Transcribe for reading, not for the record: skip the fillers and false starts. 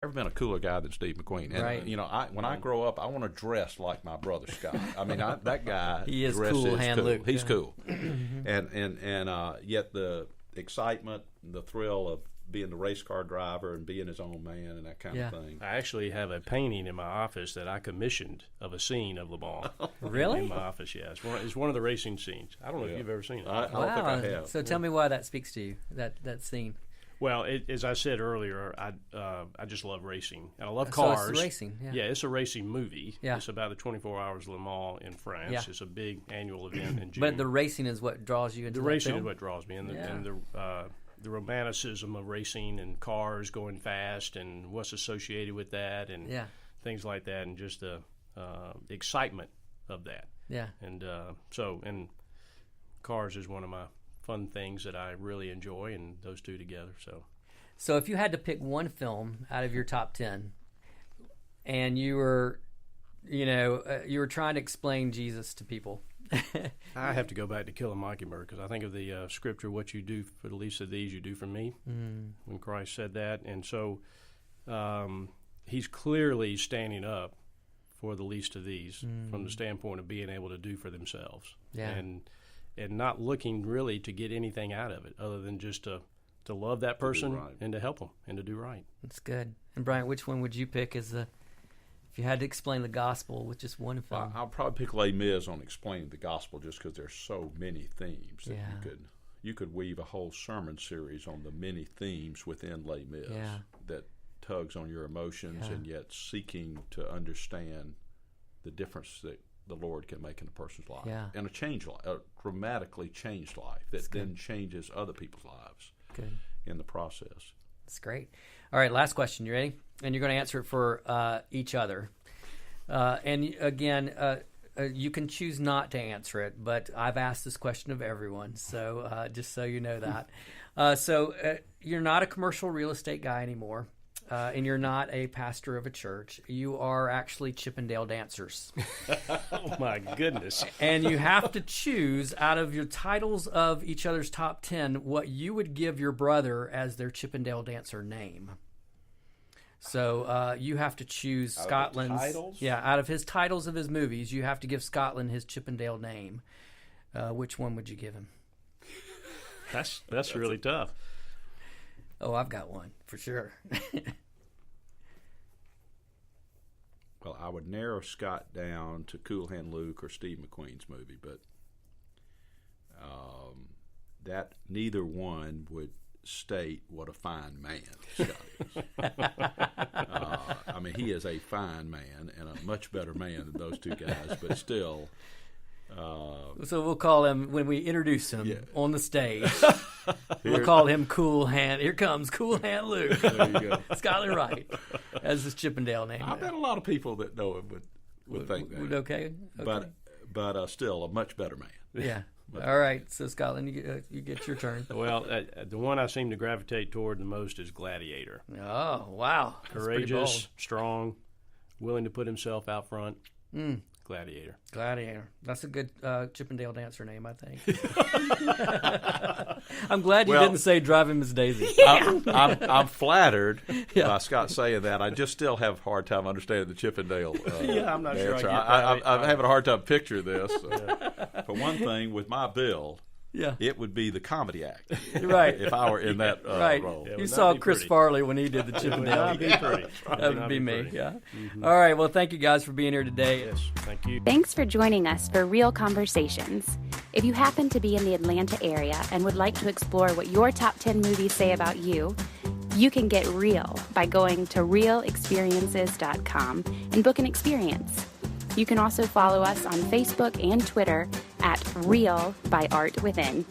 Never been a cooler guy than Steve McQueen. And, Right. when I grow up, I want to dress like my brother Scott. I mean, that guy He is dresses cool, hand Luke. He's Yeah. cool. And yet the excitement, the thrill of being the race car driver and being his own man and that kind of thing. I actually have a painting in my office that I commissioned of a scene of Le Mans. Really? In my office, yeah. It's one of the racing scenes. I don't know if you've ever seen it. I don't think I have. So tell me why that speaks to you, that scene. Well, as I said earlier, I just love racing. And I love So cars. it's racing, yeah. Yeah, it's a racing movie. Yeah. It's about the 24 Hours Le Mans in France. Yeah. It's a big annual event in June. But the racing is what draws you into the that racing film? is what draws me, and the romanticism of racing and cars going fast and what's associated with that and things like that, and just the excitement of that. Yeah. And and cars is one of my fun things that I really enjoy, and those two together. So if you had to pick one film out of your top 10, and you were trying to explain Jesus to people. I have to go back to Kill a Mockingbird because I think of the scripture, what you do for the least of these, you do for me, when Christ said that. And so he's clearly standing up for the least of these from the standpoint of being able to do for themselves. Yeah. And not looking really to get anything out of it other than just to love that person and to help them and to do right. That's good. And Brian, which one would you pick if you had to explain the gospel with just one film? I'll probably pick Les Mis on explaining the gospel just because there's so many themes that you could weave a whole sermon series on the many themes within Les Mis that tugs on your emotions and yet seeking to understand the difference that the Lord can make in a person's life. Yeah. And a dramatically changed life that then changes other people's lives in the process. That's great. All right, last question. You ready? And you're going to answer it for each other. And again, you can choose not to answer it, but I've asked this question of everyone, so just so you know that. So you're not a commercial real estate guy anymore. And you're not a pastor of a church. You are actually Chippendale dancers. Oh, my goodness. And you have to choose out of your titles of each other's top 10 what you would give your brother as their Chippendale dancer name. So you have to choose Scotland's... titles? Yeah, out of his titles of his movies, you have to give Scotland his Chippendale name. Which one would you give him? That's really tough. Oh, I've got one, for sure. Well, I would narrow Scott down to Cool Hand Luke or Steve McQueen's movie, but that neither one would state what a fine man Scott is. I mean, he is a fine man and a much better man than those two guys, but still... So we'll call him, when we introduce him on the stage, we'll call him Cool Hand. Here comes Cool Hand Luke. There you go. Skylar Wright as his Chippendale name. I bet a lot of people that know him would think that. Okay. But still a much better man. Yeah. All right. So, Scotland, you get your turn. Well, the one I seem to gravitate toward the most is Gladiator. Oh, wow. That's courageous, strong, willing to put himself out front. Gladiator. That's a good Chippendale dancer name, I think. I'm glad you didn't say Driving Miss Daisy. I'm flattered by Scott saying that. I just still have a hard time understanding the Chippendale I'm not sure I dancer. get that. I'm having a hard time picturing this. For one thing, with my bill, it would be the comedy act. Right. If I were in that role. You saw Chris Farley when he did the Chippendale. That would be me. Yeah. All right. Well, thank you guys for being here today. Yes. Thank you. Thanks for joining us for Real Conversations. If you happen to be in the Atlanta area and would like to explore what your top 10 movies say about you, you can get real by going to realexperiences.com and book an experience. You can also follow us on Facebook and Twitter at Real by Art Within.